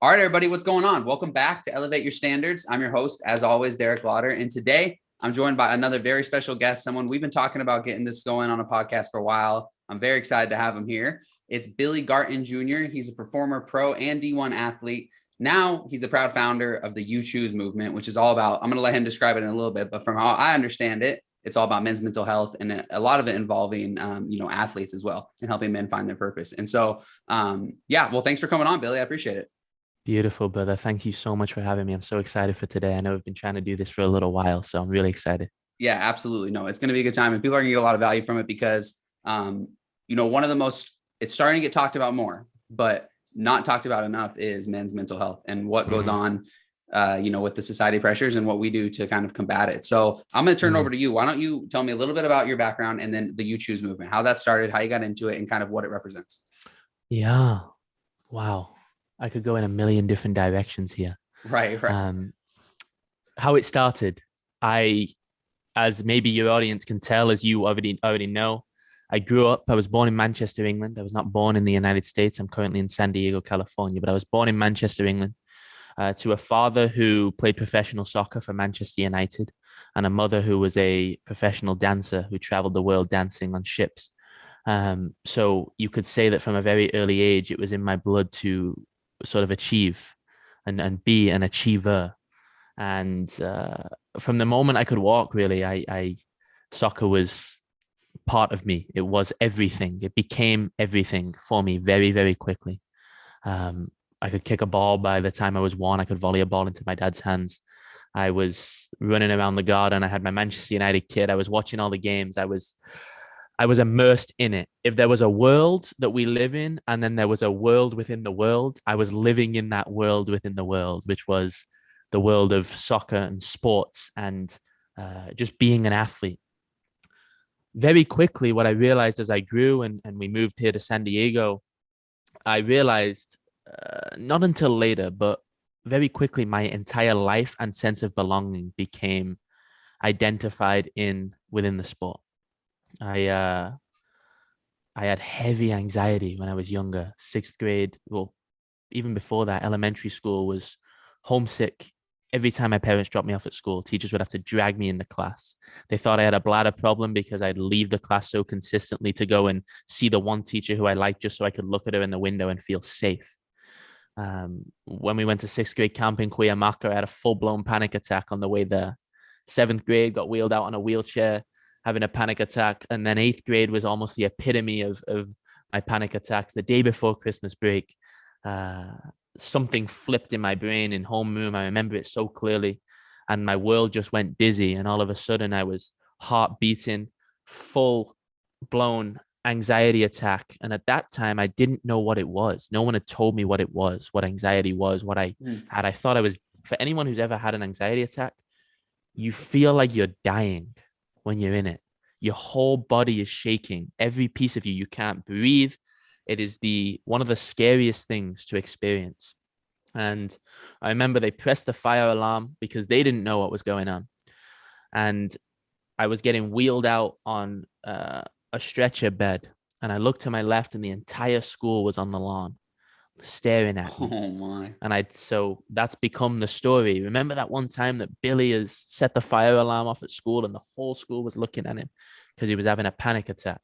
All right, everybody, what's going on? Welcome back to Elevate Your Standards. I'm your host, as always, Derek Lauder. And today I'm joined by another very special guest, someone we've been talking about getting this going on a podcast for a while. I'm very excited to have him here. It's Billy Garton Jr. He's a performer, pro, and D1 athlete. Now he's the proud founder of the You Choose movement, which is all about, I'm going to let him describe it in a little bit, but from how I understand it, it's all about men's mental health and a lot of it involving, athletes as well and helping men find their purpose. And so, well, thanks for coming on, Billy. I appreciate it. Beautiful, brother. Thank you so much for having me. I'm so excited for today. I know we've been trying to do this for a little while, so I'm really excited. Yeah, absolutely. No, it's going to be a good time and people are going to get a lot of value from it because, one of the most, it's starting to get talked about more, but not talked about enough is men's mental health and what goes on, with the society pressures and what we do to kind of combat it. So I'm going to turn it over to you. Why don't you tell me a little bit about your background and then the You Choose movement, how that started, how you got into it and kind of what it represents. Yeah. Wow. I could go in a million different directions here. Right. How it started, as maybe your audience can tell, as you already know, I was born in Manchester, England. I was not born in the United States. I'm currently in San Diego, California, but I was born in Manchester, England, to a father who played professional soccer for Manchester United and a mother who was a professional dancer who traveled the world dancing on ships. So you could say that from a very early age, it was in my blood to sort of achieve and be an achiever. And from the moment I could walk, really, I soccer was part of me. It was everything. It became everything for me very, very quickly. I could kick a ball by the time I was one. I could volley a ball into my dad's hands. I was running around the garden. I had my Manchester United kit. I was watching all the games. I was immersed in it. If there was a world that we live in, and then there was a world within the world, I was living in that world within the world, which was the world of soccer and sports and just being an athlete. Very quickly, what I realized as I grew and we moved here to San Diego, I realized not until later, but very quickly, my entire life and sense of belonging became identified within the sport. I uh, I had heavy anxiety when I was younger. Sixth grade, well, even before that, elementary school was homesick. Every time my parents dropped me off at school, teachers would have to drag me into class. They thought I had a bladder problem because I'd leave the class so consistently to go and see the one teacher who I liked just so I could look at her in the window and feel safe. When we went to sixth grade camp in Cuyamaca, I had a full blown panic attack on the way there. Seventh grade, got wheeled out on a wheelchair, having a panic attack. And then eighth grade was almost the epitome of my panic attacks. The day before Christmas break, something flipped in my brain in homeroom. I remember it so clearly. And my world just went dizzy. And all of a sudden, I was heart beating, full blown anxiety attack. And at that time, I didn't know what it was. No one had told me what it was, what anxiety was, what I had. I thought I was, for anyone who's ever had an anxiety attack, you feel like you're dying when you're in it. Your whole body is shaking. Every piece of you can't breathe. It is one of the scariest things to experience. And I remember they pressed the fire alarm because they didn't know what was going on. And I was getting wheeled out on a stretcher bed. And I looked to my left and the entire school was on the lawn staring at me. Oh my. So that's become the story. Remember that one time that Billy has set the fire alarm off at school and the whole school was looking at him because he was having a panic attack.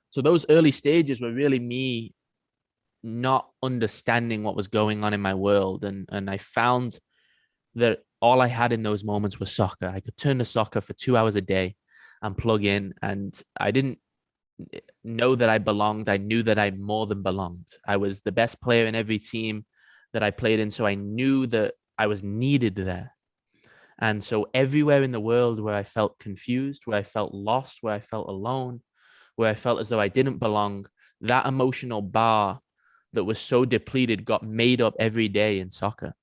So those early stages were really me not understanding what was going on in my world. And I found that all I had in those moments was soccer. I could turn to soccer for 2 hours a day and plug in. And I didn't know that I belonged. I knew that I more than belonged. I was the best player in every team that I played in. So I knew that I was needed there. And so everywhere in the world where I felt confused, where I felt lost, where I felt alone, where I felt as though I didn't belong, that emotional bar that was so depleted got made up every day in soccer.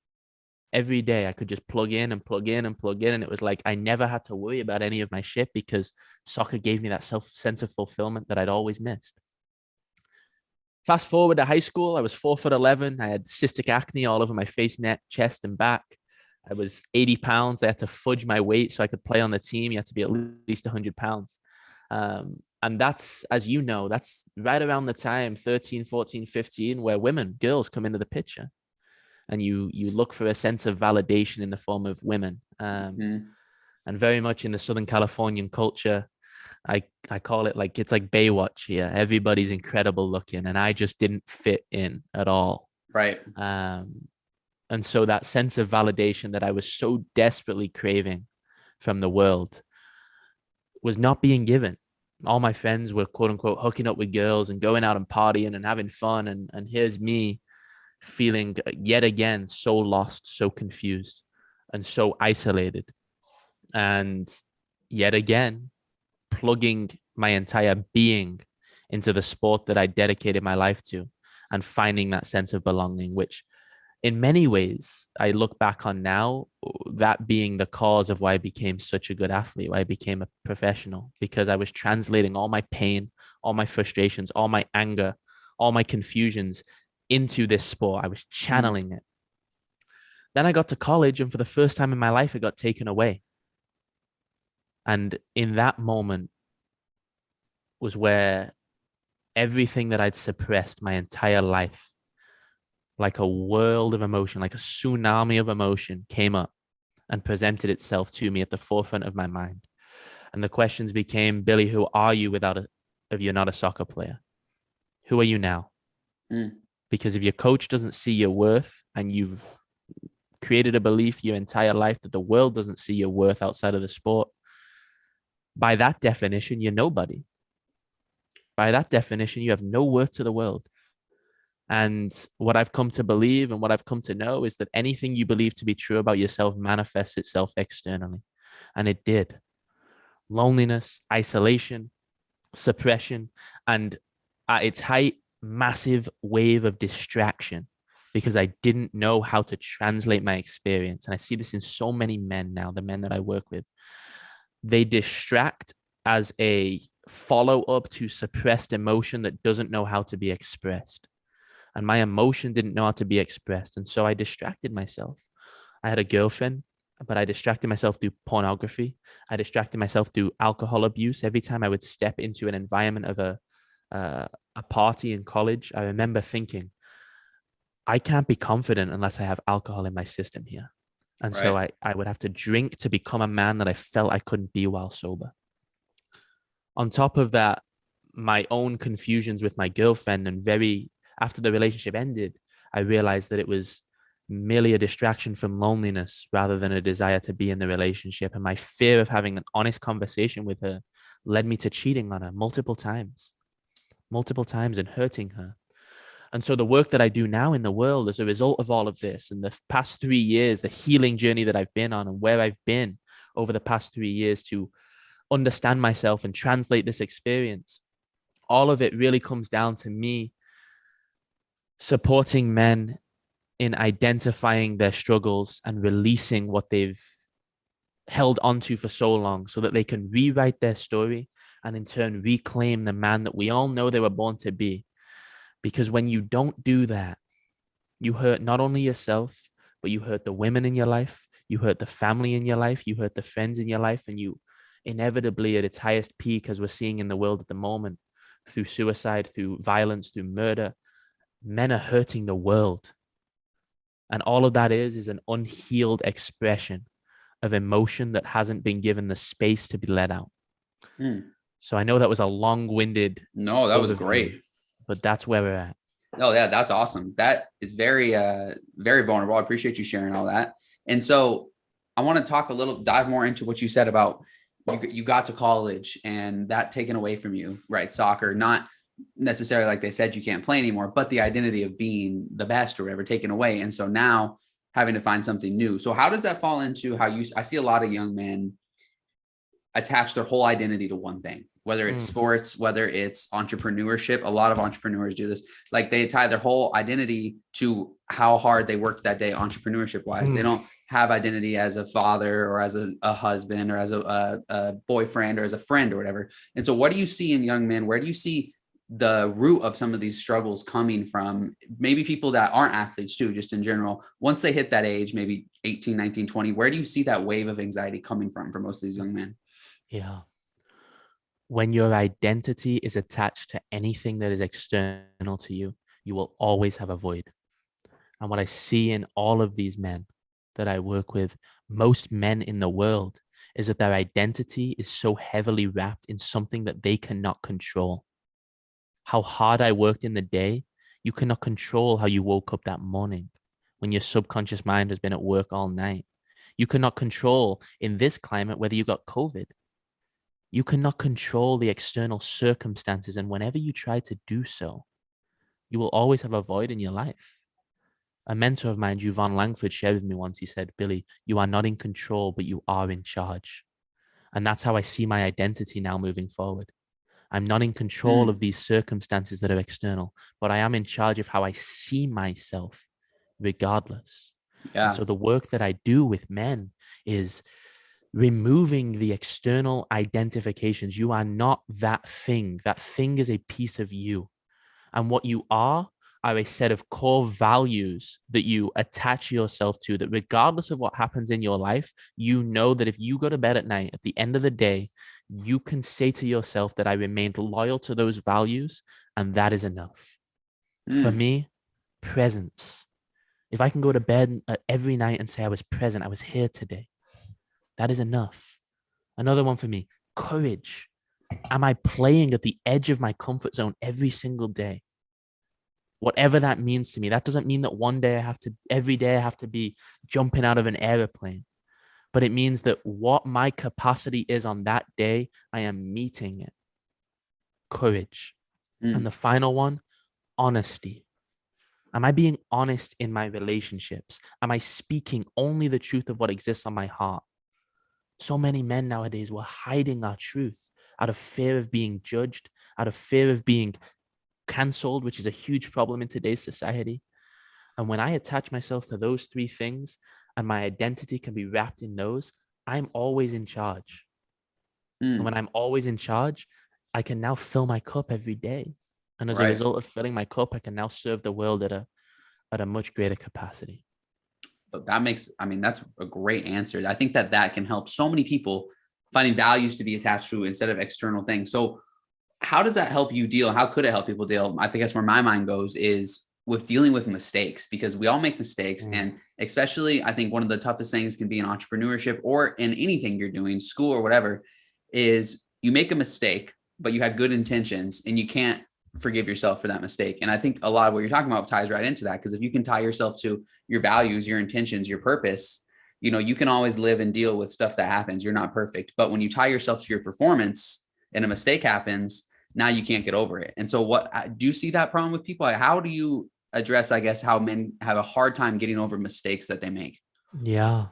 Every day I could just plug in and plug in and plug in. And it was like I never had to worry about any of my shit because soccer gave me that sense of fulfillment that I'd always missed. Fast forward to high school, I was 4'11". I had cystic acne all over my face, neck, chest, and back. I was 80 pounds. I had to fudge my weight so I could play on the team. You had to be at least 100 pounds. And that's, as you know, that's right around the time, 13, 14, 15, where girls come into the picture. and you look for a sense of validation in the form of women. Mhm. And very much in the Southern Californian culture, I call it like it's like Baywatch here. Everybody's incredible looking, and I just didn't fit in at all. Right. Um, and so that sense of validation that I was so desperately craving from the world was not being given. All my friends were quote unquote hooking up with girls and going out and partying and having fun. And here's me feeling yet again so lost, so confused, and so isolated. And yet again, plugging my entire being into the sport that I dedicated my life to and finding that sense of belonging, which in many ways I look back on now, that being the cause of why I became such a good athlete, why I became a professional, because I was translating all my pain, all my frustrations, all my anger, all my confusions into this sport. I was Mm. channeling it. Then I got to college, and for the first time in my life, it got taken away. And in that moment was where everything that I'd suppressed my entire life, like a world of emotion, like a tsunami of emotion, came up and presented itself to me at the forefront of my mind. And the questions became, Billy, who are you if you're not a soccer player? Who are you now? Mm. Because if your coach doesn't see your worth and you've created a belief your entire life that the world doesn't see your worth outside of the sport, by that definition, you're nobody. By that definition, you have no worth to the world. And what I've come to believe and what I've come to know is that anything you believe to be true about yourself manifests itself externally. And it did. Loneliness, isolation, suppression, and at its height, massive wave of distraction because I didn't know how to translate my experience. And I see this in so many men now, the men that I work with. They distract as a follow up to suppressed emotion that doesn't know how to be expressed. And my emotion didn't know how to be expressed. And so I distracted myself. I had a girlfriend, but I distracted myself through pornography. I distracted myself through alcohol abuse. Every time I would step into an environment of a party in college, I remember thinking, I can't be confident unless I have alcohol in my system here. And so Right. I would have to drink to become a man that I felt I couldn't be while sober. On top of that, my own confusions with my girlfriend, and very after the relationship ended, I realized that it was merely a distraction from loneliness rather than a desire to be in the relationship. And my fear of having an honest conversation with her led me to cheating on her multiple times and hurting her. And so the work that I do now in the world as a result of all of this and the past 3 years, the healing journey that I've been on and where I've been over the past 3 years to understand myself and translate this experience, all of it really comes down to me supporting men in identifying their struggles and releasing what they've held onto for so long so that they can rewrite their story and in turn reclaim the man that we all know they were born to be. Because when you don't do that, you hurt not only yourself, but you hurt the women in your life, you hurt the family in your life, you hurt the friends in your life, and you inevitably at its highest peak, as we're seeing in the world at the moment, through suicide, through violence, through murder, men are hurting the world. And all of that is an unhealed expression of emotion that hasn't been given the space to be let out. Mm. So I know that was a long-winded No, that was overview, great. but that's where we're at. Oh yeah, that's awesome. That is very very vulnerable. I appreciate you sharing all that. And so I want to talk a little, dive more into what you said about you got to college and that taken away from you, right? Soccer, not necessarily like they said you can't play anymore, but the identity of being the best or whatever taken away. And so now having to find something new. So how does that fall into how you, I see a lot of young men attach their whole identity to one thing, whether it's Mm, sports, whether it's entrepreneurship. A lot of entrepreneurs do this. Like they tie their whole identity to how hard they worked that day, entrepreneurship wise. They mm. don't have identity as a father or as a husband or as a boyfriend or as a friend or whatever. And so what do you see in young men? Where do you see the root of some of these struggles coming from? Maybe people that aren't athletes too, just in general, once they hit that age, maybe 18, 19, 20, where do you see that wave of anxiety coming from for most of these young men? Yeah. When your identity is attached to anything that is external to you, you will always have a void. And what I see in all of these men that I work with, most men in the world, is that their identity is so heavily wrapped in something that they cannot control. How hard I worked in the day, you cannot control how you woke up that morning when your subconscious mind has been at work all night. You cannot control in this climate whether you got COVID. You cannot control the external circumstances. And whenever you try to do so, you will always have a void in your life. A mentor of mine, Juvan Langford, shared with me once. He said, Billy, you are not in control, but you are in charge. And that's how I see my identity now moving forward. I'm not in control of these circumstances that are external, but I am in charge of how I see myself regardless. And Yeah. so the work that I do with men is removing the external identifications. You are not that thing. That thing is a piece of you. And what you are a set of core values that you attach yourself to, that regardless of what happens in your life, you know that if you go to bed at night, at the end of the day, you can say to yourself that I remained loyal to those values, and that is enough. For me, presence. If I can go to bed every night and say I was present, I was here today, that is enough. Another one for me, courage. Am I playing at the edge of my comfort zone every single day? Whatever that means to me. That doesn't mean that every day I have to be jumping out of an airplane, but it means that what my capacity is on that day, I am meeting it. Courage. And the final one, honesty. Am I being honest in my relationships? Am I speaking only the truth of what exists on my heart? So many men nowadays were hiding our truth out of fear of being judged, out of fear of being cancelled, which is a huge problem in today's society. And when I attach myself to those three things and my identity can be wrapped in those, I'm always in charge. And when I'm always in charge, I can now fill my cup every day. And as a Right. result of filling my cup, I can now serve the world at a much greater capacity. But that's a great answer. I think that can help so many people finding values to be attached to instead of external things. So how does that help you deal? How could it help people deal? I think that's where my mind goes, is with dealing with mistakes, because we all make mistakes. And especially, I think one of the toughest things can be in entrepreneurship or in anything you're doing, school or whatever, is you make a mistake, but you had good intentions and you can't forgive yourself for that mistake. And I think a lot of what you're talking about ties right into that, because if you can tie yourself to your values, your intentions, your purpose, you can always live and deal with stuff that happens. You're not perfect, but when you tie yourself to your performance and a mistake happens, now you can't get over it. And so what do you see that problem with people? How do you address, I guess, how men have a hard time getting over mistakes that they make? Yeah.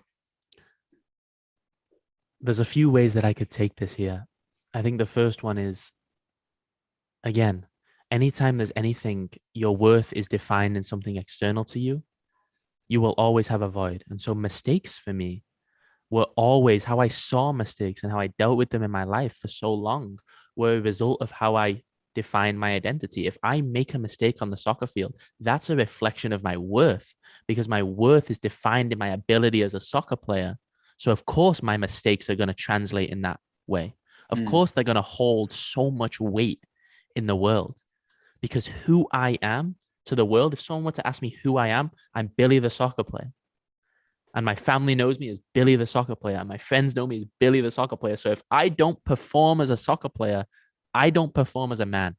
There's a few ways that I could take this here. I think the first one is, again, anytime there's anything, your worth is defined in something external to you, you will always have a void. And so mistakes for me were always how I saw mistakes and how I dealt with them in my life for so long were a result of how I define my identity. If I make a mistake on the soccer field, that's a reflection of my worth, because my worth is defined in my ability as a soccer player. So of course my mistakes are going to translate in that way. Of course they're going to hold so much weight in the world, because who I am to the world, if someone were to ask me who I am, I'm Billy the soccer player. And my family knows me as Billy the soccer player. And my friends know me as Billy the soccer player. So if I don't perform as a soccer player, I don't perform as a man.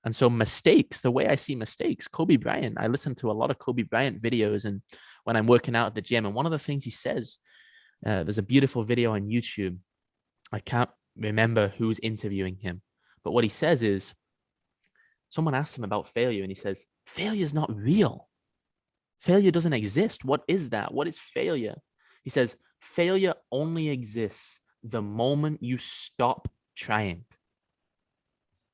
And so mistakes, the way I see mistakes, Kobe Bryant, I listen to a lot of Kobe Bryant videos and when I'm working out at the gym. And one of the things he says, there's a beautiful video on YouTube. I can't remember who's interviewing him, but what he says is, someone asks him about failure and he says, failure is not real. Failure doesn't exist. What is that? What is failure? He says, failure only exists the moment you stop trying.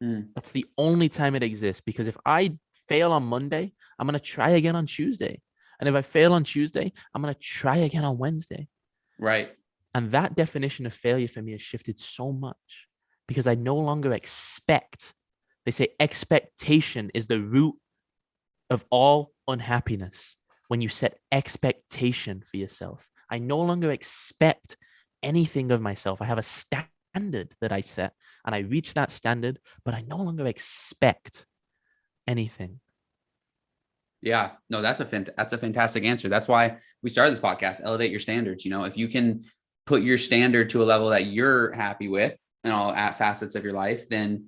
That's the only time it exists, because if I fail on Monday, I'm going to try again on Tuesday. And if I fail on Tuesday, I'm going to try again on Wednesday. Right. And that definition of failure for me has shifted so much, because I no longer expect. They say expectation is the root of all unhappiness. When you set expectation for yourself, I no longer expect anything of myself. I have a standard that I set and I reach that standard, but I no longer expect anything. Yeah, no, that's a fantastic answer. That's why we started this podcast, elevate your standards. If you can put your standard to a level that you're happy with in all facets of your life, then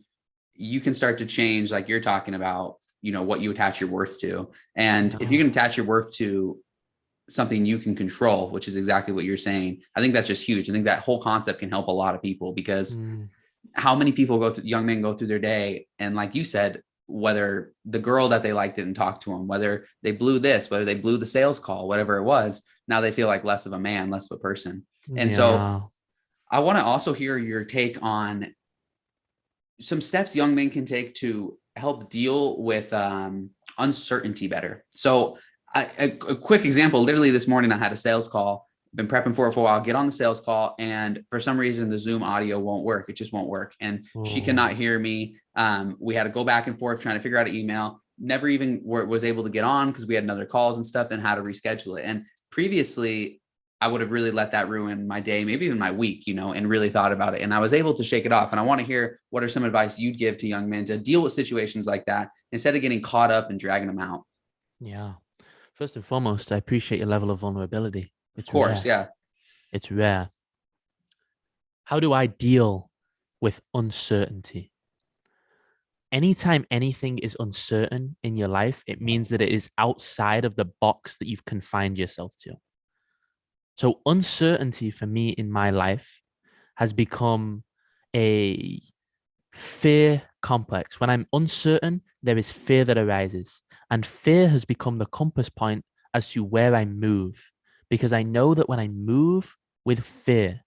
you can start to change, like you're talking about, what you attach your worth to. And if you Yeah. can attach your worth to something you can control, which is exactly what you're saying, I think that's just huge. I think that whole concept can help a lot of people, because Mm, how many people young men go through their day, and like you said, whether the girl that they liked didn't talk to them, whether they blew this, whether they blew the sales call, whatever it was, now they feel like less of a man, less of a person. And so yeah. I want to also hear your take on some steps young men can take to help deal with uncertainty better. So a quick example, literally this morning I had a sales call, been prepping for it for a while, get on the sales call, and for some reason the Zoom audio won't work. It just won't work. And she cannot Oh, hear me. We had to go back and forth trying to figure out an email. Never even was able to get on because we had another calls and stuff, and how to reschedule it. And previously I would have really let that ruin my day, maybe even my week, and really thought about it. And I was able to shake it off. And I want to hear, what are some advice you'd give to young men to deal with situations like that instead of getting caught up and dragging them out? yeah. First and foremost, I appreciate your level of vulnerability. Of It's course. rare. Yeah. It's rare. How do I deal with uncertainty? Anytime anything is uncertain in your life, it means that it is outside of the box that you've confined yourself to. So, uncertainty for me in my life has become a fear complex. When I'm uncertain, there is fear that arises. And fear has become the compass point as to where I move. Because I know that when I move with fear,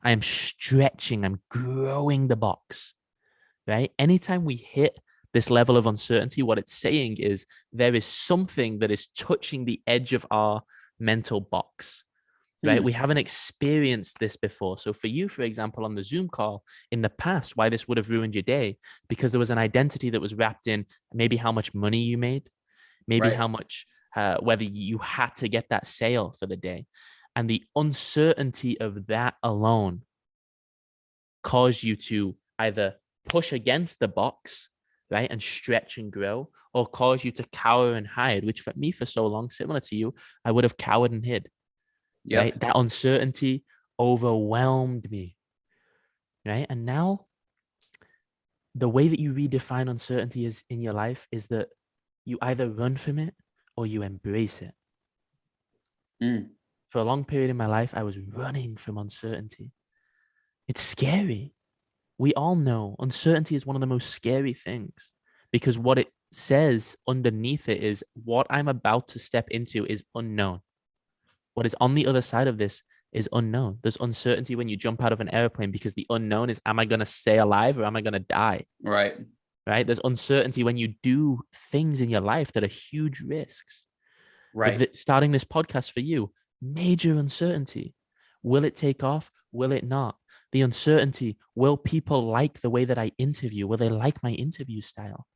I am stretching, I'm growing the box, right? Anytime we hit this level of uncertainty, what it's saying is there is something that is touching the edge of our mental box, right? Hmm. We haven't experienced this before. So for you, for example, on the Zoom call in the past, why this would have ruined your day, because there was an identity that was wrapped in maybe how much money you made, maybe Right. how much, whether you had to get that sale for the day. And the uncertainty of that alone caused you to either push against the box, right, and stretch and grow, or cause you to cower and hide, which for me, for so long, similar to you, I would have cowered and hid, right? Yep. That uncertainty overwhelmed me, right? And now the way that you redefine uncertainty is in your life is that you either run from it or you embrace it. Mm. For a long period in my life, I was running from uncertainty. It's scary. We all know uncertainty is one of the most scary things because what it says underneath it is what I'm about to step into is unknown. What is on the other side of this is unknown. There's uncertainty when you jump out of an airplane because the unknown is, am I going to stay alive or am I going to die? Right. Right? There's uncertainty when you do things in your life that are huge risks. Right. Starting this podcast for you, major uncertainty. Will it take off? Will it not? The uncertainty. Will people like the way that I interview? Will they like my interview style?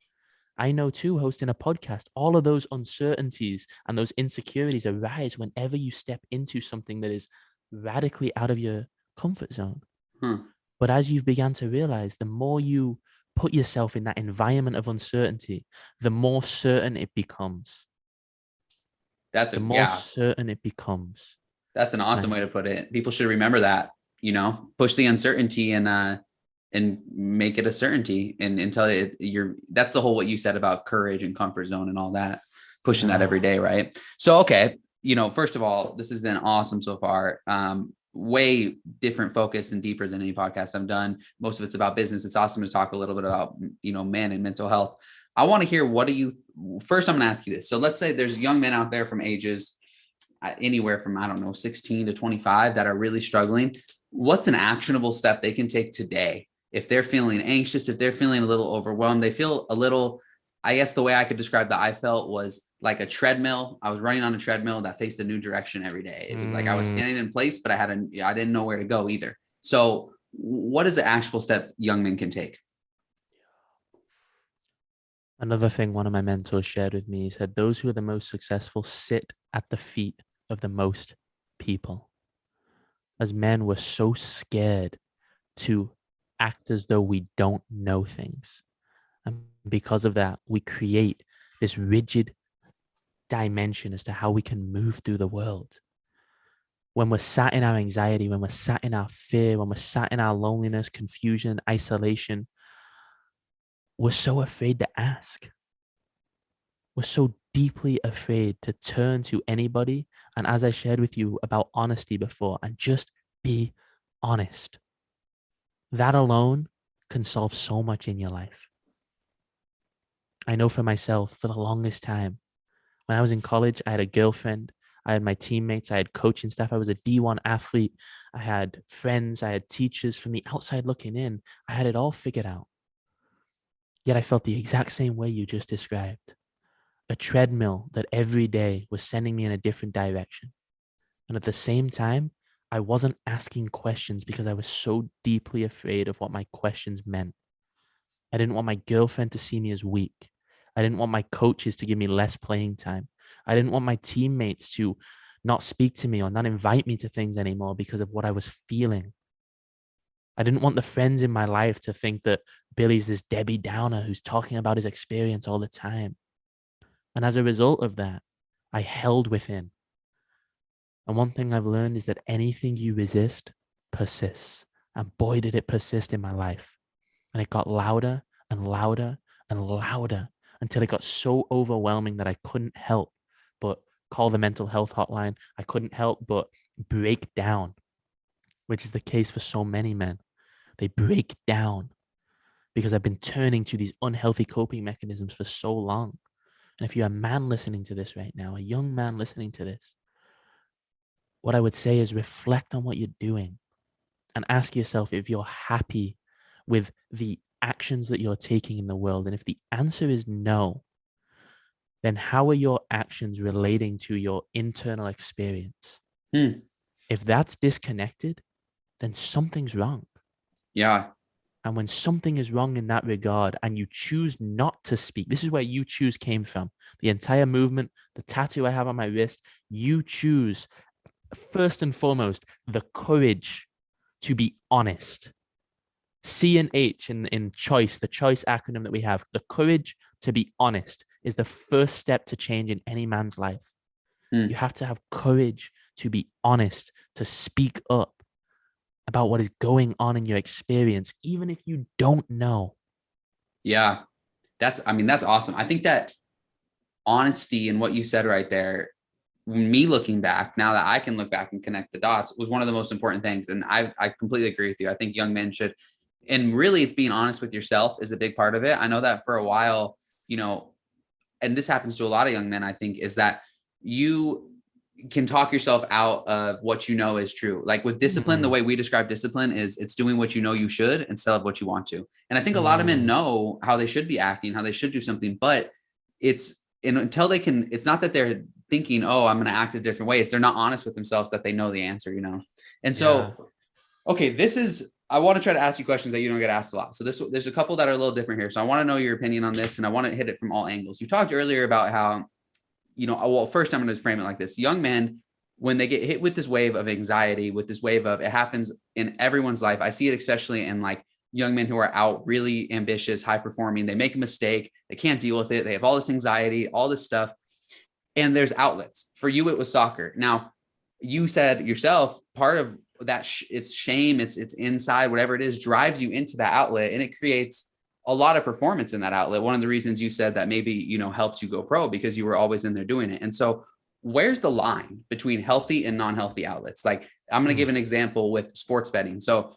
I know too, hosting a podcast, all of those uncertainties and those insecurities arise whenever you step into something that is radically out of your comfort zone. Hmm. But as you've begun to realize, the more you put yourself in that environment of uncertainty, the more certain it becomes. That's The a more yeah. certain it becomes. That's an awesome Right. way to put it. People should remember that. Push the uncertainty and make it a certainty, and until you're, that's the whole, what you said about courage and comfort zone and all that, pushing that every Ah, day, right? So okay, first of all, this has been awesome so far. Way different focus and deeper than any podcast I've done. Most of it's about business. It's awesome to talk a little bit about men and mental health. I want to hear, what do you, first I'm going to ask you this. So let's say there's young men out there from ages anywhere from, I don't know, 16 to 25 that are really struggling. What's an actionable step they can take today if they're feeling anxious, if they're feeling a little overwhelmed, they feel a little, I guess the way I could describe that I felt was like a treadmill. I was running on a treadmill that faced a new direction every day. It was like I was mm, standing in place, but I didn't know where to go either. So what is the actionable step young men can take? another thing one of my mentors shared with me, he said, those who are the most successful sit at the feet of the most people. As men, we're so scared to act as though we don't know things. And because of that, we create this rigid dimension as to how we can move through the world. When we're sat in our anxiety, when we're sat in our fear, when we're sat in our loneliness, confusion, isolation, we're so afraid to ask. We're so deeply afraid to turn to anybody. And as I shared with you about honesty before, and just be honest. That alone can solve so much in your life. I know for myself, for the longest time, when I was in college, I had a girlfriend, I had my teammates, I had coaching staff, I was a D1 athlete, I had friends, I had teachers. From the outside looking in, I had it all figured out. Yet I felt the exact same way you just described. A treadmill that every day was sending me in a different direction. And at the same time, I wasn't asking questions because I was so deeply afraid of what my questions meant. I didn't want my girlfriend to see me as weak. I didn't want my coaches to give me less playing time. I didn't want my teammates to not speak to me or not invite me to things anymore because of what I was feeling. I didn't want the friends in my life to think that Billy's this Debbie Downer who's talking about his experience all the time. And as a result of that, I held within. And one thing I've learned is that anything you resist persists. And boy, did it persist in my life. And it got louder and louder and louder until it got so overwhelming that I couldn't help but call the mental health hotline. I couldn't help but break down, which is the case for so many men. They break down because I've been turning to these unhealthy coping mechanisms for so long. And if you're a man listening to this right now, a young man listening to this, what I would say is reflect on what you're doing and ask yourself if you're happy with the actions that you're taking in the world. And if the answer is no, then how are your actions relating to your internal experience? If that's disconnected, then something's wrong. Yeah. And when something is wrong in that regard and you choose not to speak, this is where you choose came from. The entire movement, the tattoo I have on my wrist, you choose first and foremost the courage to be honest. C and H in choice, the choice acronym that we have, the courage to be honest is the first step to change in any man's life. You have to have courage to be honest, to speak up about what is going on in your experience, even if you don't know. Yeah. That's awesome. I think that honesty and what you said right there, me looking back, now that I can look back and connect the dots, was one of the most important things. And I completely agree with you. I think young men should, and really it's being honest with yourself is a big part of it. I know that for a while, and this happens to a lot of young men, I think, is that you can talk yourself out of what you know is true. Like with discipline, the way we describe discipline is it's doing what you know you should instead of what you want to. And I think a lot of men know how they should be acting, how they should do something, but until they can, it's not that they're thinking, oh, I'm going to act a different way. It's they're not honest with themselves that they know the answer, And so, okay, I want to try to ask you questions that you don't get asked a lot. So there's a couple that are a little different here. So I want to know your opinion on this and I want to hit it from all angles. You talked earlier about how, well, first I'm going to frame it like this. Young men, when they get hit with this wave of anxiety, with this wave of, it happens in everyone's life. I see it especially in like young men who are out really ambitious, high performing. They make a mistake. They can't deal with it. They have all this anxiety, all this stuff. And there's outlets. For you, it was soccer. Now, you said yourself, part of that, it's shame, it's inside, whatever it is, drives you into that outlet. And it creates a lot of performance in that outlet. One of the reasons you said that maybe, helped you go pro because you were always in there doing it. And so where's the line between healthy and non-healthy outlets? Like I'm going to give an example with sports betting. So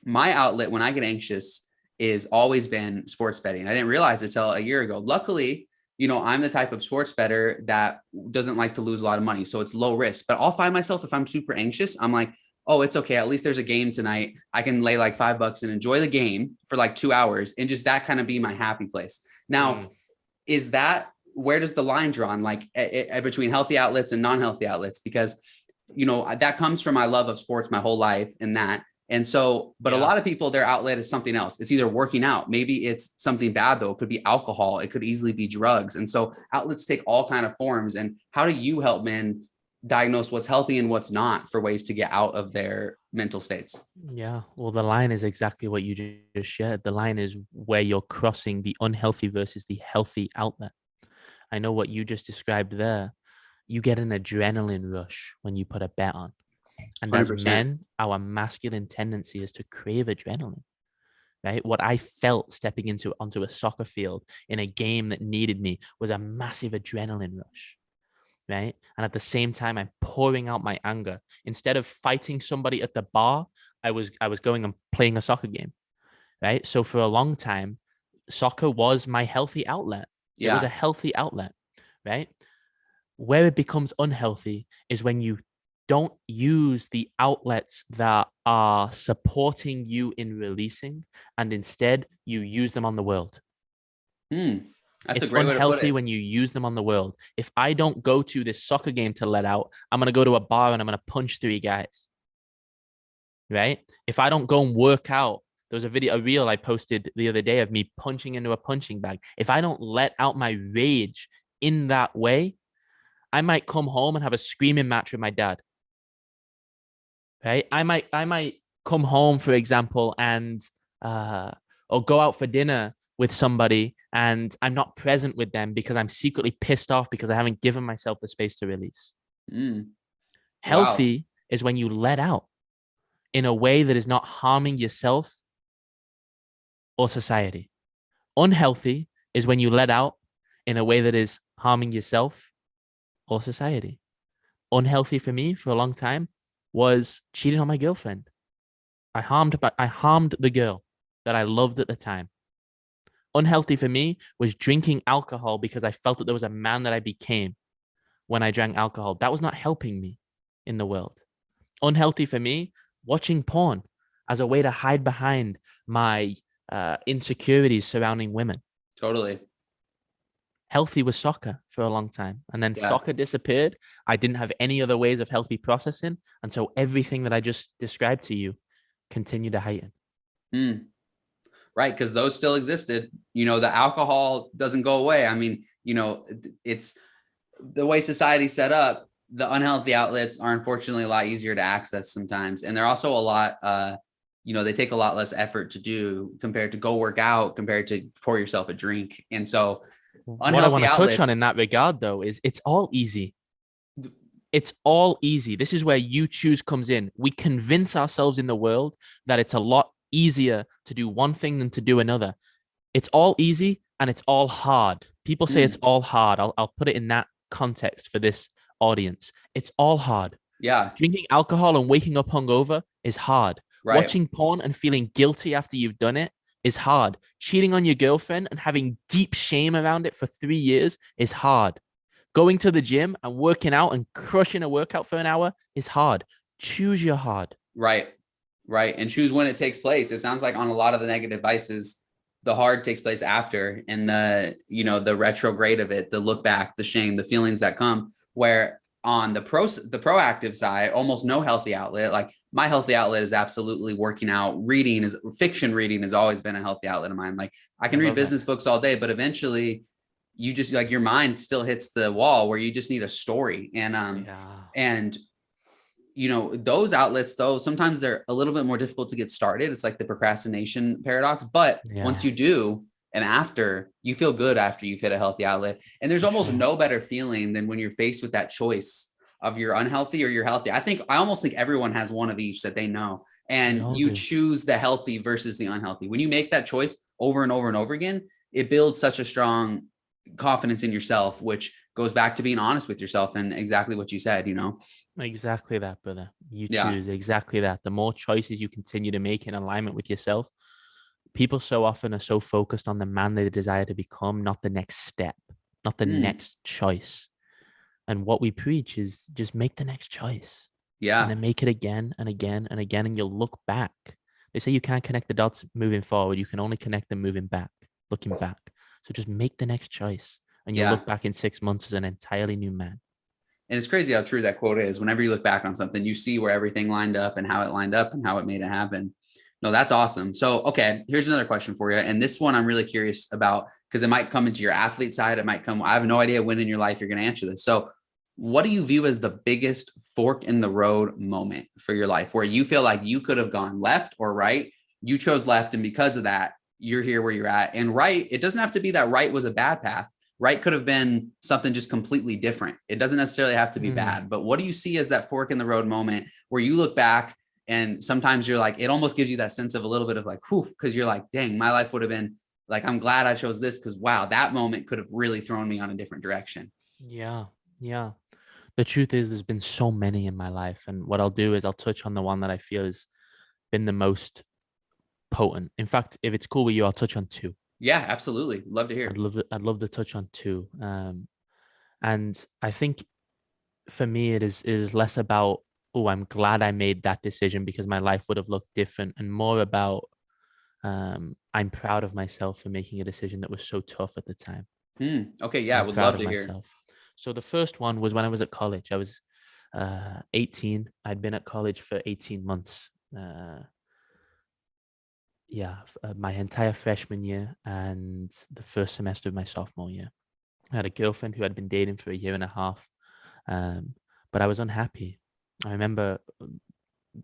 my outlet when I get anxious is always been sports betting. I didn't realize it until a year ago. Luckily, I'm the type of sports bettor that doesn't like to lose a lot of money. So it's low risk, but I'll find myself, if I'm super anxious, I'm like, oh, it's okay. At least there's a game tonight. I can lay like $5 and enjoy the game for like 2 hours and just that kind of be my happy place. Now, where does the line draw on like between healthy outlets and non-healthy outlets? Because, that comes from my love of sports my whole life and that. And so, but a lot of people, their outlet is something else. It's either working out. Maybe it's something bad though. It could be alcohol. It could easily be drugs. And so outlets take all kind of forms. And how do you help men diagnose what's healthy and what's not for ways to get out of their mental states? Yeah. Well, the line is exactly what you just shared. The line is where you're crossing the unhealthy versus the healthy outlet. I know what you just described there. You get an adrenaline rush when you put a bet on. And as 100%. men, our masculine tendency is to crave adrenaline, right? What I felt stepping onto a soccer field in a game that needed me was a massive adrenaline rush, right? And at the same time, I'm pouring out my anger. Instead of fighting somebody at the bar, I was going and playing a soccer game, right? So for a long time, soccer was my healthy outlet. It was a Yeah. healthy outlet, right? Where it becomes unhealthy is when you don't use the outlets that are supporting you in releasing, and instead you use them on the world. That's a It's great way to put unhealthy it. when you use them on the world. If I don't go to this soccer game to let out, I'm going to go to a bar and I'm going to punch three guys, right? If I don't go and work out, there was a reel I posted the other day of me punching into a punching bag. If I don't let out my rage in that way, I might come home and have a screaming match with my dad. Right? I might come home, for example, and or go out for dinner with somebody and I'm not present with them because I'm secretly pissed off because I haven't given myself the space to release. Mm, wow. Healthy is when you let out in a way that is not harming yourself or society. Unhealthy is when you let out in a way that is harming yourself or society. Unhealthy for me for a long time was cheating on my girlfriend. I harmed the girl that I loved at the time. Unhealthy for me was drinking alcohol because I felt that there was a man that I became when I drank alcohol. That was not helping me in the world. Unhealthy for me, watching porn as a way to hide behind my insecurities surrounding women. Totally. Healthy was soccer for a long time. And then Yeah. soccer disappeared. I didn't have any other ways of healthy processing. And so everything that I just described to you continued to heighten. Mm, right. Because those still existed. The alcohol doesn't go away. I mean, it's the way society's set up. The unhealthy outlets are unfortunately a lot easier to access sometimes. And they're also a lot, they take a lot less effort to do compared to go work out, compared to pour yourself a drink. And so What I want unhealthy to touch on in outlets. that regard, though, is it's all easy. It's all easy. This is where you choose comes in. We convince ourselves in the world that it's a lot easier to do one thing than to do another. It's all easy and it's all hard. People say it's Mm, all hard. I'll put it in that context for this audience. It's all hard. yeah. Drinking alcohol and waking up hungover is hard. Right. Watching porn and feeling guilty after you've done it is hard. Cheating on your girlfriend and having deep shame around it for 3 years is hard. Going to the gym and working out and crushing a workout for an hour is hard. Choose your hard. Right. Right. And choose when it takes place. It sounds like on a lot of the negative vices, the hard takes place after, and the retrograde of it, the look back, the shame, the feelings that come, where on the proactive side, almost no healthy outlet. Like my healthy outlet is absolutely working out. Fiction reading has always been a healthy outlet of mine. Like I I can read love it. business books all day, but eventually you just like your mind still hits the wall where you just need a story. Yeah. And those outlets, though, sometimes they're a little bit more difficult to get started. It's like the procrastination paradox. But once Yeah. you do, and after, you feel good after you've hit a healthy outlet. And there's For almost sure. no better feeling than when you're faced with that choice of you're unhealthy or you're healthy. I almost think everyone has one of each that they know. We And all you do. choose the healthy versus the unhealthy. When you make that choice over and over and over again, it builds such a strong confidence in yourself, which goes back to being honest with yourself and exactly what you said. Exactly that, brother. You Yeah. choose exactly that. The more choices you continue to make in alignment with yourself, people so often are so focused on the man they desire to become, not the next step, not the Mm, next choice. And what we preach is just make the next choice and yeah. then make it again and again and again. And you'll look back. They say you can't connect the dots moving forward. You can only connect them moving back, looking back. So just make the next choice and you'll Yeah. look back in 6 months as an entirely new man. And it's crazy how true that quote is. Whenever you look back on something, you see where everything lined up and how it lined up and how it made it happen. No, that's awesome. So, okay, here's another question for you. And this one I'm really curious about because it might come into your athlete side. I have no idea when in your life you're going to answer this. So, what do you view as the biggest fork in the road moment for your life where you feel like you could have gone left or right? You chose left. And because of that, you're here where you're at. And right, it doesn't have to be that right was a bad path, right could have been something just completely different. It doesn't necessarily have to be bad, but what do you see as that fork in the road moment where you look back and sometimes you're like, it almost gives you that sense of a little bit of like, whew, because you're like, dang, my life would have been like, I'm glad I chose this because wow, that moment could have really thrown me on a different direction. Yeah. Yeah. The truth is, there's been so many in my life. And what I'll do is I'll touch on the one that I feel has been the most potent. In fact, if it's cool with you, I'll touch on two. Yeah, absolutely. Love to hear. I'd love to touch on two. And I think for me, it is less about, oh, I'm glad I made that decision because my life would have looked different, and more about, I'm proud of myself for making a decision that was so tough at the time. Okay, yeah, I I'm would proud love of to hear. myself. So the first one was when I was at college. I was 18. I'd been at college for 18 months. My entire freshman year and the first semester of my sophomore year. I had a girlfriend who I'd been dating for a year and a half, um, but I was unhappy. I remember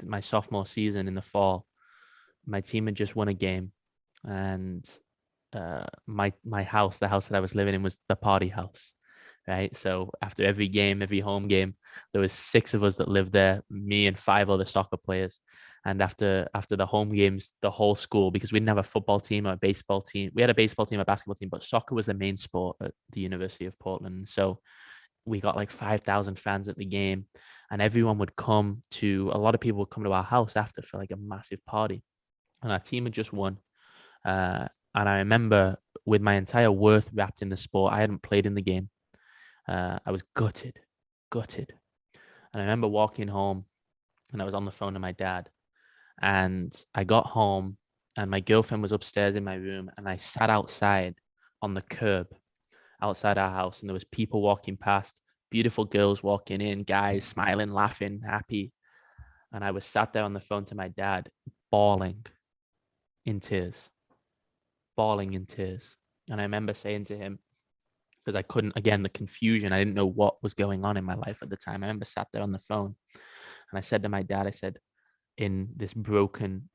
my sophomore season in the fall, my team had just won a game, and my house, the house that I was living in, was the party house. Right. So after every game, every home game, there was six of us that lived there, me and five other soccer players. And after the home games, the whole school, because we didn't have a football team or a baseball team. We had a baseball team, a basketball team, but soccer was the main sport at the University of Portland. So we got like 5,000 fans at the game, and everyone would come to, a lot of people would come to our house after for like a massive party. And our team had just won. And I remember, with my entire worth wrapped in the sport, I hadn't played in the game. I was gutted, gutted. And I remember walking home, and I was on the phone to my dad. And I got home, and my girlfriend was upstairs in my room, and I sat outside on the curb outside our house, and there was people walking past, beautiful girls walking in, guys smiling, laughing, happy. And I was sat there on the phone to my dad, bawling in tears, bawling in tears. And I remember saying to him, because I couldn't, again, the confusion, I didn't know what was going on in my life at the time. I remember sat there on the phone, and I said to my dad, I said, in this broken,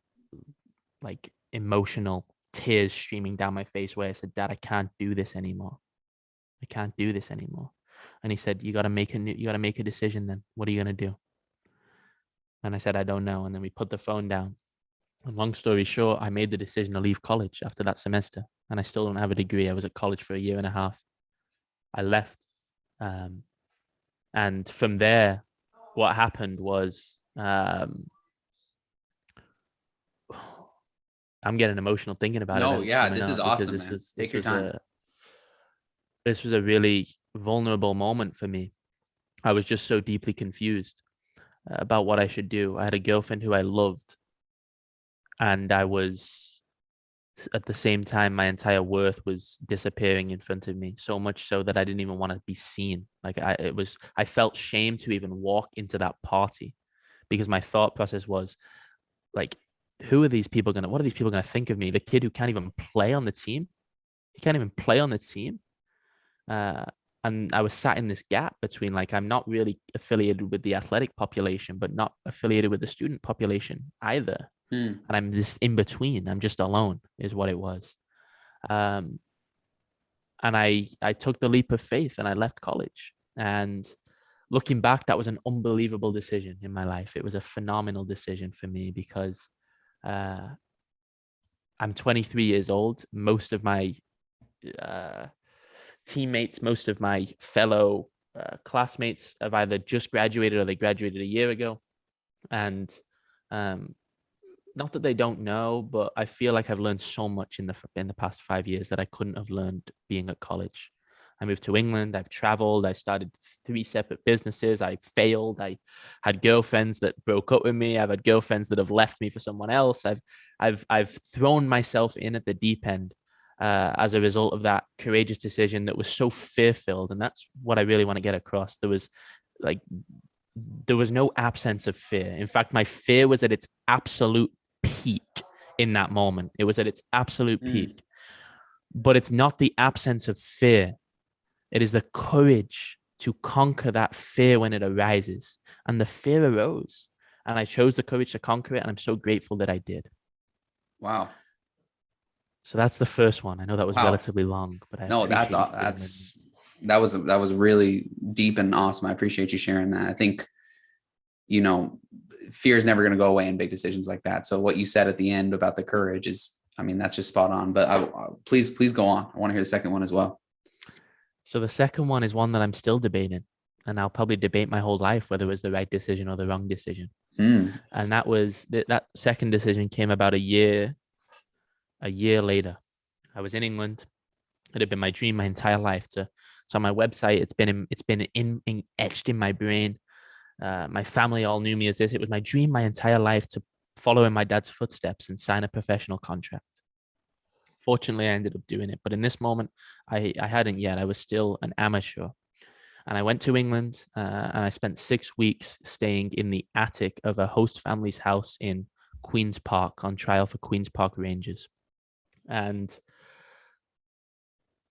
like, emotional tears streaming down my face, where I said, Dad, I can't do this anymore. I can't do this anymore. And he said, you got to make a decision then. What are you going to do? And I said, I don't know. And then we put the phone down. And long story short, I made the decision to leave college after that semester. And I still don't have a degree. I was at college for a year and a half. I left. And from there, what happened was, I'm getting emotional thinking about it No, as it's yeah, coming this is up, because awesome, man. Take your time. This was a really vulnerable moment for me. I was just so deeply confused about what I should do. I had a girlfriend who I loved, and I was, at the same time, my entire worth was disappearing in front of me, so much so that I didn't even want to be seen. Like, I felt shame to even walk into that party, because my thought process was like, what are these people gonna think of me? The kid who can't even play on the team. He can't even play on the team. Uh, and I was sat in this gap between, like, I'm not really affiliated with the athletic population, but not affiliated with the student population either. Hmm. And I'm just in between. I'm just alone, is what it was. Um, and I took the leap of faith, and I left college. And looking back, that was an unbelievable decision in my life. It was a phenomenal decision for me, because uh, I'm 23 years old. Most of my uh, teammates, most of my fellow classmates have either just graduated or they graduated a year ago. And um, not that they don't know, but I feel like I've learned so much in the past 5 years that I couldn't have learned being at college. I moved to England. I've traveled. I started 3 separate businesses. I failed. I had girlfriends that broke up with me. I've had girlfriends that have left me for someone else. I've thrown myself in at the deep end as a result of that courageous decision that was so fear filled, and that's what I really want to get across. Like there was no absence of fear. In fact, my fear was at its absolute peak in that moment. It was at its absolute Hmm. peak. But it's not the absence of fear. It is the courage to conquer that fear when it arises. And the fear arose. And I chose the courage to conquer it. And I'm so grateful that I did. Wow. So that's the first one. I know that was Wow. relatively long, but I No, appreciate you giving that's That was really deep and awesome. I appreciate you sharing that. I think, you know, fear is never going to go away in big decisions like that. So what you said at the end about the courage is, I mean, that's just spot on. But please go on. I want to hear the second one as well. So the second one is one that I'm still debating, and I'll probably debate my whole life whether it was the right decision or the wrong decision. Mm. And that was that second decision came about a year later. I was in England. It had been my dream my entire life to. So on my website, it's been etched in my brain. My family all knew me as this. It was my dream my entire life to follow in my dad's footsteps and sign a professional contract. Fortunately, I ended up doing it, but in this moment, I hadn't yet. I was still an amateur, and I went to England and I spent 6 weeks staying in the attic of a host family's house in Queen's Park on trial for Queen's Park Rangers. And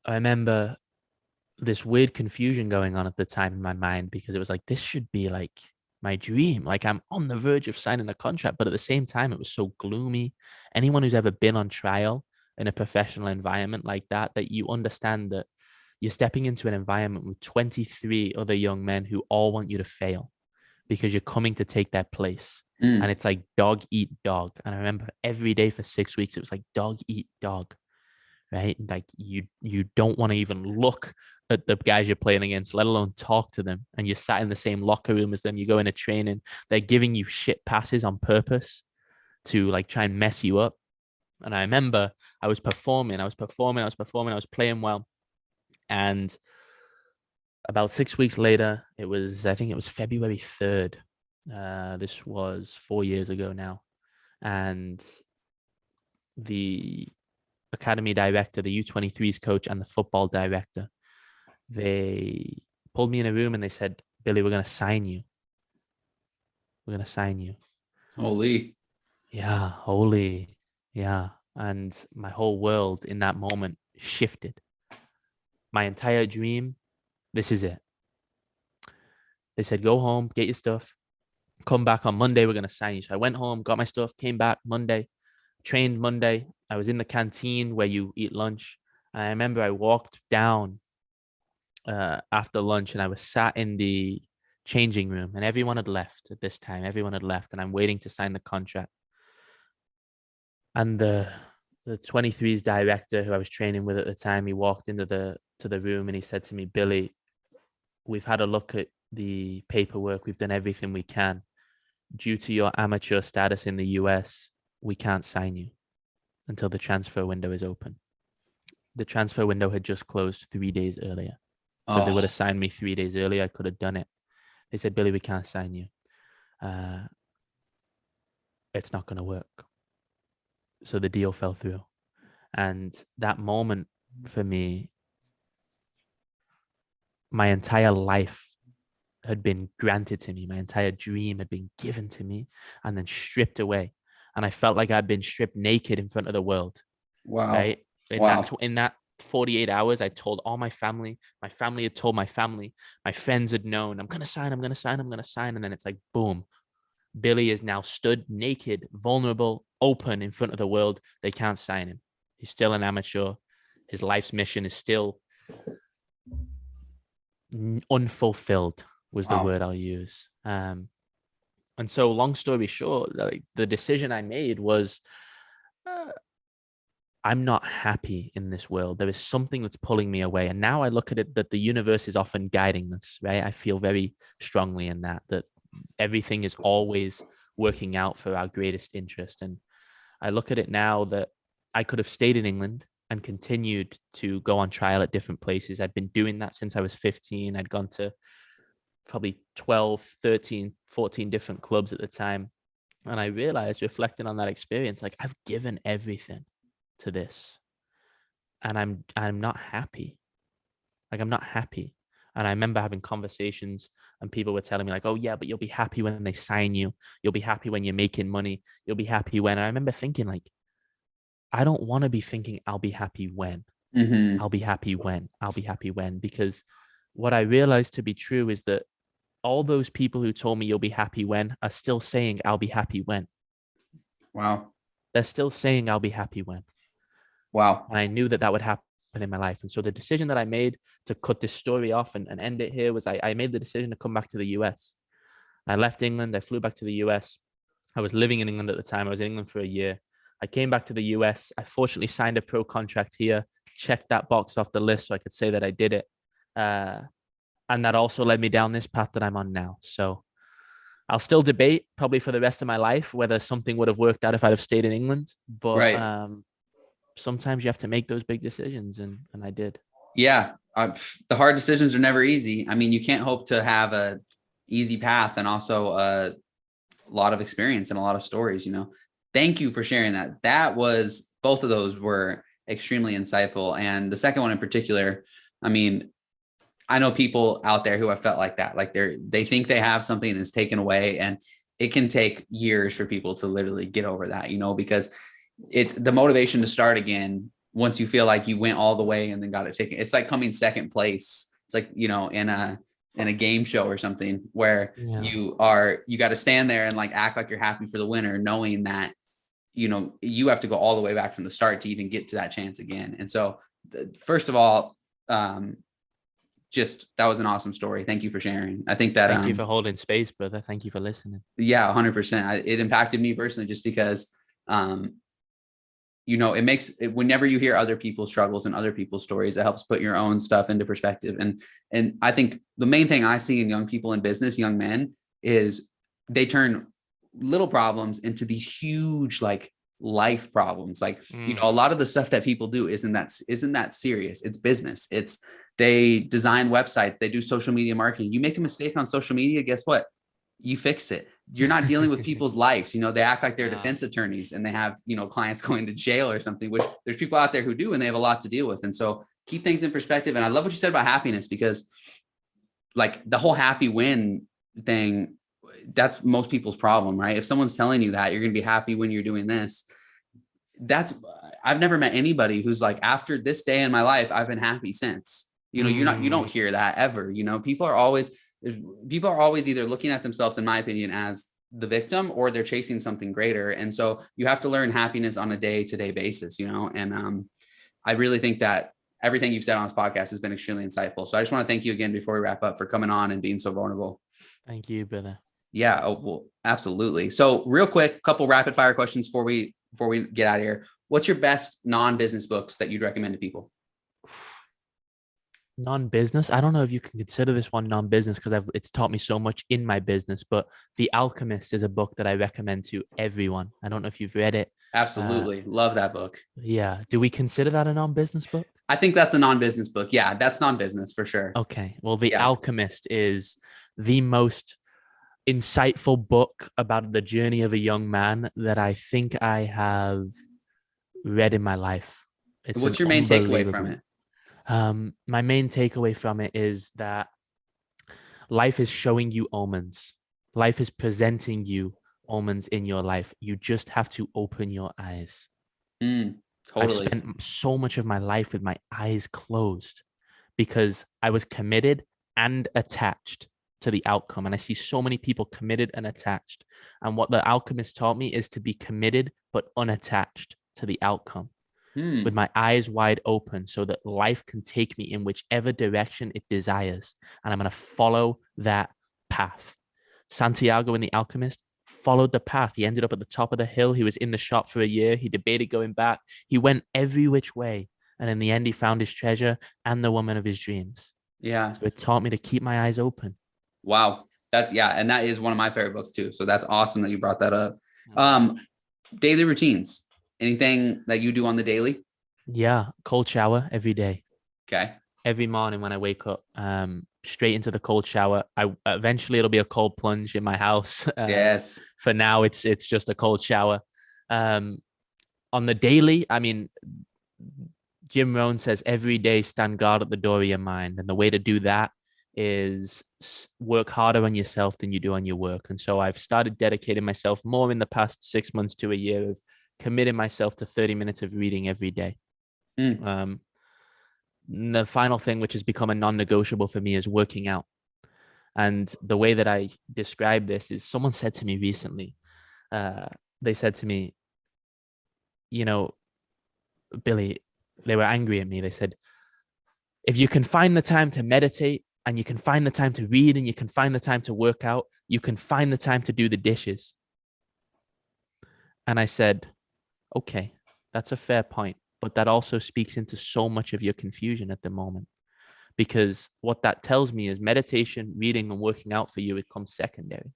I remember this weird confusion going on at the time in my mind because it was like, this should be like my dream. Like I'm on the verge of signing a contract, but at the same time, it was so gloomy. Anyone who's ever been on trial in a professional environment like that, that you understand that you're stepping into an environment with 23 other young men who all want you to fail because you're coming to take their place. And Mm. it's like dog eat dog. And I remember every day for 6 weeks, it was like dog eat dog, right? Like you don't want to even look at the guys you're playing against, let alone talk to them. And you're sat in the same locker room as them. You go into training, they're giving you shit passes on purpose to like try and mess you up. And I remember I was playing well. And about 6 weeks later, I think it was February 3rd. This was 4 years ago now. And the academy director, the U23s coach, and the football director, they pulled me in a room and they said, Billy, we're going to sign you. We're going to sign you. Holy. Yeah, holy. Yeah. And my whole world in that moment shifted. My entire dream, this is it. They said, go home, get your stuff, come back on Monday. We're going to sign you. So I went home, got my stuff, came back Monday, trained Monday. I was in the canteen where you eat lunch. And I remember I walked down after lunch and I was sat in the changing room and everyone had left at this time. Everyone had left and I'm waiting to sign the contract. And the 23's director who I was training with at the time, he walked into the room and he said to me, Billy, we've had a look at the paperwork. We've done everything we can. Due to your amateur status in the US, we can't sign you until the transfer window is open. The transfer window had just closed 3 days earlier. So if they would have signed me 3 days earlier, I could have done it. They said, Billy, we can't sign you. It's not going to work. So the deal fell through. And that moment for me, my entire life had been granted to me. My entire dream had been given to me and then stripped away. And I felt like I'd been stripped naked in front of the world. Wow. Right? Wow. In that 48 hours, I told all my family. My family had told my family. My friends had known, I'm going to sign. And then it's like, boom. Billy is now stood naked, vulnerable, open in front of the world. They can't sign him. He's still an amateur. His life's mission is still unfulfilled, was the word I'll use. And so, long story short, like, the decision I made was, I'm not happy in this world. There is something that's pulling me away. And now I look at it that the universe is often guiding us, right? I feel very strongly in that everything is always working out for our greatest interest. And I look at it now that I could have stayed in England and continued to go on trial at different places. I'd been doing that since I was 15. I'd gone to probably 12, 13, 14 different clubs at the time. And I realized, reflecting on that experience, like I've given everything to this and I'm not happy. Like I'm not happy. And I remember having conversations and people were telling me like, oh yeah, but you'll be happy when they sign you. You'll be happy when you're making money. You'll be happy when. And I remember thinking like, I don't want to be thinking I'll be happy when. Mm-hmm. I'll be happy when. I'll be happy when. Because what I realized to be true is that all those people who told me you'll be happy when are still saying I'll be happy when. Wow. They're still saying I'll be happy when. Wow. And I knew that would happen happen in my life. And so the decision that I made to cut this story off and end it here was I made the decision to come back to the US. I left England. I flew back to the US. I was living in England at the time. I was in England for a year. I came back to the US. I fortunately signed a pro contract here, checked that box off the list so I could say that I did it. And that also led me down this path that I'm on now. So I'll still debate probably for the rest of my life whether something would have worked out if I'd have stayed in England. But Right. sometimes you have to make those big decisions, and I did. Yeah. The hard decisions are never easy. I mean, you can't hope to have a easy path and also a lot of experience and a lot of stories, Thank you for sharing that. Both of those were extremely insightful. And the second one in particular, I mean, I know people out there who have felt like that, like they think they have something and it's taken away, and it can take years for people to literally get over that, because it's the motivation to start again. Once you feel like you went all the way and then got it taken, it's like coming second place. It's like, in a game show or something where you got to stand there and like act like you're happy for the winner, knowing that, you have to go all the way back from the start to even get to that chance again. And so first of all, that was an awesome story. Thank you for sharing. I think that, thank you for holding space, brother. Thank you for listening. Yeah, 100%. It impacted me personally just because, it makes it, whenever you hear other people's struggles and other people's stories, it helps put your own stuff into perspective. And I think the main thing I see in young people in business, young men, is they turn little problems into these huge, like, life problems. Like, a lot of the stuff that people do isn't that serious. It's business. They design websites, they do social media marketing. You make a mistake on social media, guess what? You fix it. You're not dealing with people's lives. They act like they're defense attorneys and they have, clients going to jail or something, which there's people out there who do, and they have a lot to deal with. And so keep things in perspective. And I love what you said about happiness, because like the whole happy win thing, that's most people's problem, right? If someone's telling you that you're going to be happy when you're doing this, I've never met anybody who's like, after this day in my life, I've been happy since. You don't hear that ever. People are always either looking at themselves, in my opinion, as the victim, or they're chasing something greater. And so you have to learn happiness on a day-to-day basis, and I really think that everything you've said on this podcast has been extremely insightful. So I just want to thank you again before we wrap up for coming on and being so vulnerable. Thank you, brother. Yeah. Oh, well, absolutely. So real quick, couple rapid fire questions before we get out of here. What's your best non-business books that you'd recommend to people? Non-business, I don't know if you can consider this one non-business because it's taught me so much in my business, but The Alchemist is a book that I recommend to everyone. I don't know if you've read it. Absolutely. Love that book. Yeah. Do we consider that a non-business book? I think that's a non-business book. Yeah, that's non-business for sure. Okay. Well, The Alchemist is the most insightful book about the journey of a young man that I think I have read in my life. What's your main takeaway from it? My main takeaway from it is that life is showing you omens. Life is presenting you omens in your life. You just have to open your eyes. Totally. I've spent so much of my life with my eyes closed because I was committed and attached to the outcome. And I see so many people committed and attached. And what The Alchemist taught me is to be committed but unattached to the outcome. With my eyes wide open so that life can take me in whichever direction it desires. And I'm going to follow that path. Santiago in The Alchemist followed the path. He ended up at the top of the hill. He was in the shop for a year. He debated going back. He went every which way. And in the end, he found his treasure and the woman of his dreams. Yeah. So it taught me to keep my eyes open. Wow. And that is one of my favorite books too. So that's awesome that you brought that up. Daily routines. Anything that you do on the daily? Yeah. Cold shower every day. Okay. Every morning when I wake up, straight into the cold shower. Eventually it'll be a cold plunge in my house. Yes. For now, it's just a cold shower. On the daily, I mean, Jim Rohn says every day stand guard at the door of your mind. And the way to do that is work harder on yourself than you do on your work. And so I've started dedicating myself more in the past 6 months to a year of committing myself to 30 minutes of reading every day. The final thing, which has become a non-negotiable for me, is working out. And the way that I describe this is someone said to me recently, they said to me, Billy, they were angry at me. They said, if you can find the time to meditate and you can find the time to read and you can find the time to work out, you can find the time to do the dishes. And I said, okay, that's a fair point. But that also speaks into so much of your confusion at the moment. Because what that tells me is meditation, reading, and working out for you, it comes secondary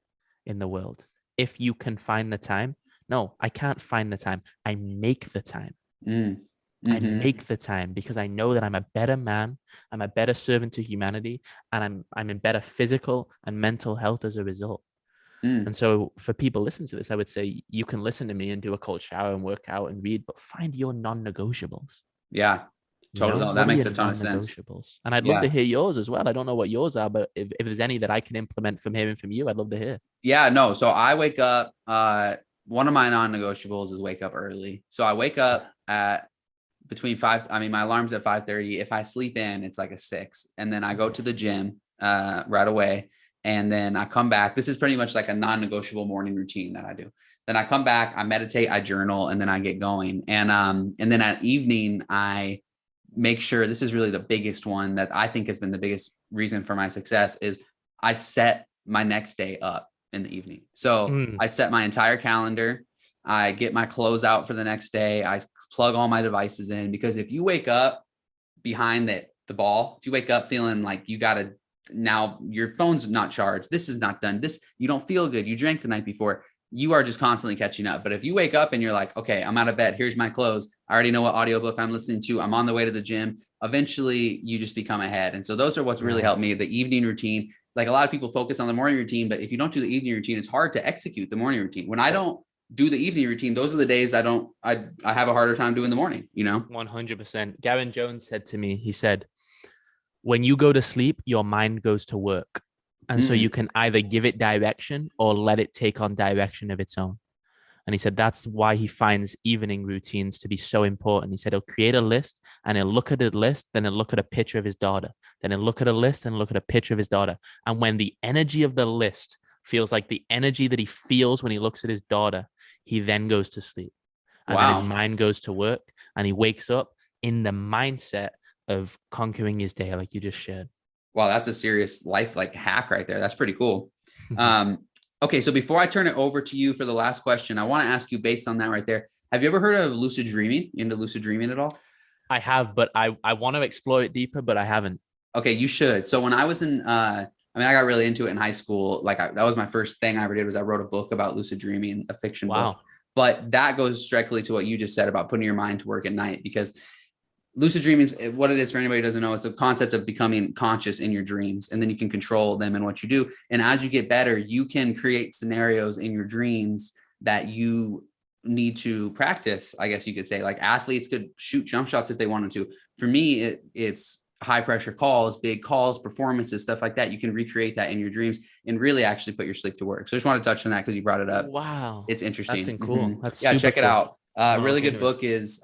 in the world. If you can find the time, no, I can't find the time. I make the time. Mm. I Mm-hmm. make the time because I know that I'm a better man, I'm a better servant to humanity, and I'm in better physical and mental health as a result. Mm. And so for people listening to this, I would say you can listen to me and do a cold shower and work out and read, but find your non-negotiables. Yeah, You totally. know, No, that what are makes your a ton of sense. non-negotiables? And I'd love to Yeah. hear yours as well. I don't know what yours are, but if there's any that I can implement from hearing from you, I'd love to hear. Yeah, no. So I wake up, one of my non-negotiables is wake up early. So I wake up at between five. I mean, my alarm's at 5:30. If I sleep in, it's like a 6. And then I go to the gym right away. And then I come back. This is pretty much like a non-negotiable morning routine that I do. Then I come back, I meditate, I journal, and then I get going. And then at evening, I make sure, this is really the biggest one that I think has been the biggest reason for my success, is I set my next day up in the evening. So I set my entire calendar. I get my clothes out for the next day. I plug all my devices in, because if you wake up behind the ball, if you wake up feeling like you got to, now your phone's not charged, this is not done, this, you don't feel good, you drank the night before, you are just constantly catching up. But if you wake up and you're like, okay, I'm out of bed, here's my clothes, I already know what audiobook I'm listening to, I'm on the way to the gym, eventually you just become ahead. And so those are what's really helped me, the evening routine. Like a lot of people focus on the morning routine, but if you don't do the evening routine, it's hard to execute the morning routine. When I don't do the evening routine, those are the days I have a harder time doing the morning, 100%. Garton Jones said to me, he said, when you go to sleep, your mind goes to work. And so you can either give it direction or let it take on direction of its own. And he said that's why he finds evening routines to be so important. He said he'll create a list and he'll look at a list, then he'll look at a picture of his daughter, then he'll look at a list and look at a picture of his daughter. And when the energy of the list feels like the energy that he feels when he looks at his daughter, he then goes to sleep. And then his mind goes to work and he wakes up in the mindset of conquering his day, like you just shared. Wow, that's a serious life hack right there. That's pretty cool. Okay, so before I turn it over to you for the last question, I want to ask you, based on that right there, have you ever heard of lucid dreaming? You into lucid dreaming at all? I have, but I want to explore it deeper, but I haven't. Okay, you should. So when I was in, I got really into it in high school. That was my first thing I ever did, was I wrote a book about lucid dreaming, a fiction book. But that goes directly to what you just said about putting your mind to work at night, because lucid dreaming is what it is, for anybody who doesn't know. It's a concept of becoming conscious in your dreams, and then you can control them and what you do. And as you get better, you can create scenarios in your dreams that you need to practice. I guess you could say, like athletes could shoot jump shots if they wanted to. For me, it's high pressure calls, big calls, performances, stuff like that. You can recreate that in your dreams and really actually put your sleep to work. So I just want to touch on that because you brought it up. Wow. It's interesting. That's cool. That's check cool. it out. Really good book is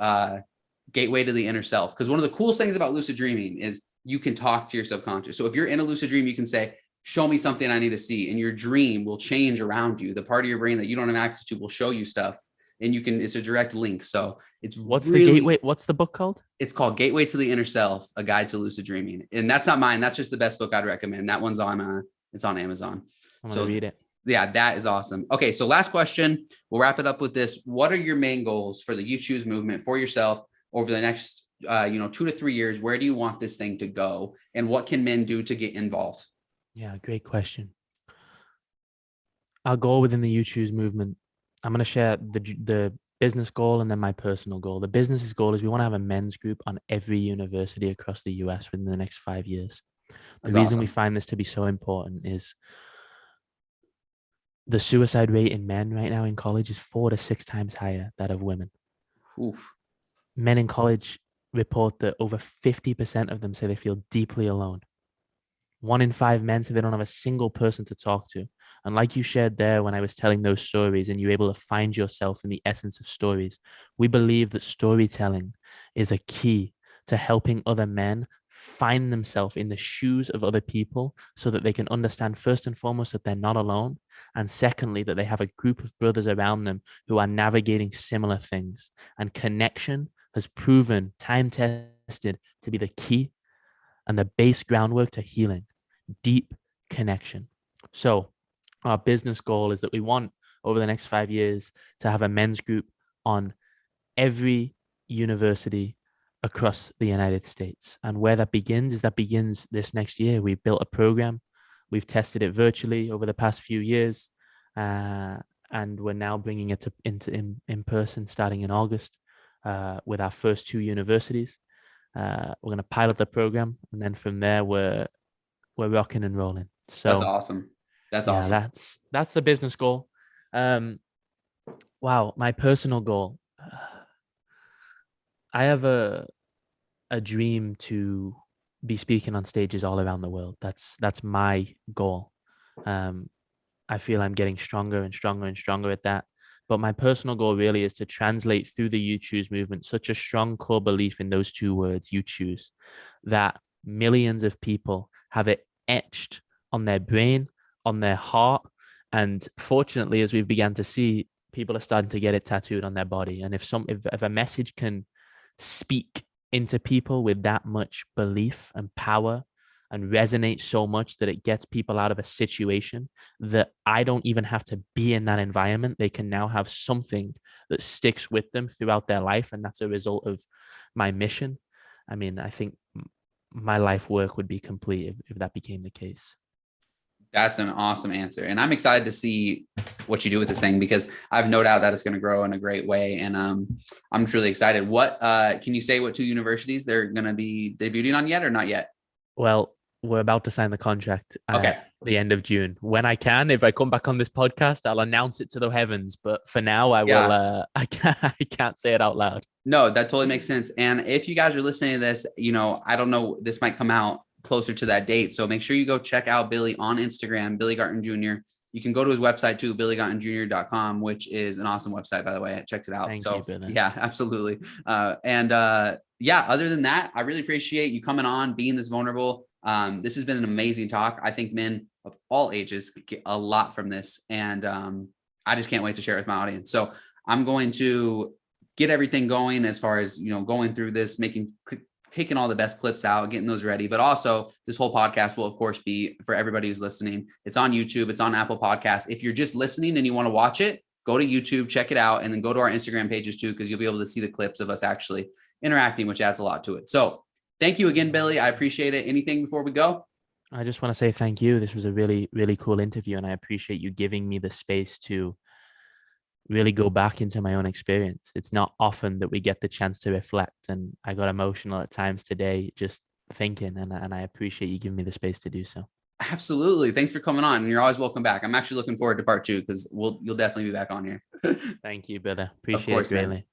Gateway to the Inner Self. Because one of the coolest things about lucid dreaming is you can talk to your subconscious. So if you're in a lucid dream, you can say, show me something I need to see. And your dream will change around you. The part of your brain that you don't have access to will show you stuff. And it's a direct link. So it's what's the gateway? What's the book called? It's called Gateway to the Inner Self, A Guide to Lucid Dreaming. And that's not mine. That's just the best book I'd recommend. That one's on, it's on Amazon. I'm going to read it. Yeah, that is awesome. Okay. So last question, we'll wrap it up with this. What are your main goals for the You Choose movement for yourself over the next 2 to 3 years? Where do you want this thing to go, and what can men do to get involved? Yeah, great question. Our goal within the You Choose movement, I'm going to share the business goal and then my personal goal. The business goal is we want to have a men's group on every university across the US within the next 5 years. The reason we find this to be so important is the suicide rate in men right now in college is 4 to 6 times higher than that of women. Oof. Men in college report that over 50% of them say they feel deeply alone. 1 in 5 men say they don't have a single person to talk to. And like you shared there when I was telling those stories and you're able to find yourself in the essence of stories, we believe that storytelling is a key to helping other men find themselves in the shoes of other people so that they can understand, first and foremost, that they're not alone. And secondly, that they have a group of brothers around them who are navigating similar things. And connection has proven time tested to be the key and the base groundwork to healing, deep connection. So, our business goal is that we want over the next 5 years to have a men's group on every university across the United States. And where that begins is that begins this next year. We've built a program. We've tested it virtually over the past few years. And we're now bringing it in person starting in August with our first 2 universities. We're going to pilot the program. And then from there, we're rocking and rolling. That's So awesome. That's yeah, awesome. that's the business goal. Wow, my personal goal. I have a dream to be speaking on stages all around the world. That's my goal. I feel I'm getting stronger and stronger and stronger at that. But my personal goal really is to translate through the You Choose movement such a strong core belief in those 2 words, you choose, that millions of people have it etched on their brain, on their heart. And fortunately, as we've begun to see, people are starting to get it tattooed on their body. And if a message can speak into people with that much belief and power and resonate so much that it gets people out of a situation that I don't even have to be in that environment, they can now have something that sticks with them throughout their life. And that's a result of my mission. I mean, I think my life work would be complete if that became the case. That's an awesome answer. And I'm excited to see what you do with this thing because I have no doubt that it's going to grow in a great way. And I'm truly excited. What can you say what 2 universities they're going to be debuting on yet or not yet? Well, we're about to sign the contract Okay. at the end of June. When I can, if I come back on this podcast, I'll announce it to the heavens. But for now, I will. I can't say it out loud. No, that totally makes sense. And if you guys are listening to this, I don't know, this might come out closer to that date. So make sure you go check out Billy on Instagram, Billy Garton Jr. You can go to his website too, billygartonjr.com, which is an awesome website, by the way. I checked it out. Thank so you, brother. Yeah, absolutely. Yeah, other than that, I really appreciate you coming on, being this vulnerable. This has been an amazing talk. I think men of all ages get a lot from this. And I just can't wait to share it with my audience. So I'm going to get everything going as far as, going through this, taking all the best clips out, getting those ready. But also this whole podcast will of course be for everybody who's listening. It's on YouTube. It's on Apple Podcasts. If you're just listening and you want to watch it, go to YouTube, check it out, and then go to our Instagram pages too, because you'll be able to see the clips of us actually interacting, which adds a lot to it. So thank you again, Billy. I appreciate it. Anything before we go? I just want to say thank you. This was a really, really cool interview, and I appreciate you giving me the space to really go back into my own experience. It's not often that we get the chance to reflect, and I got emotional at times today just thinking, and I appreciate you giving me the space to do so. Absolutely. Thanks for coming on, and you're always welcome back. I'm actually looking forward to part 2 because you'll definitely be back on here. Thank you, brother. Appreciate Of course, it greatly. man.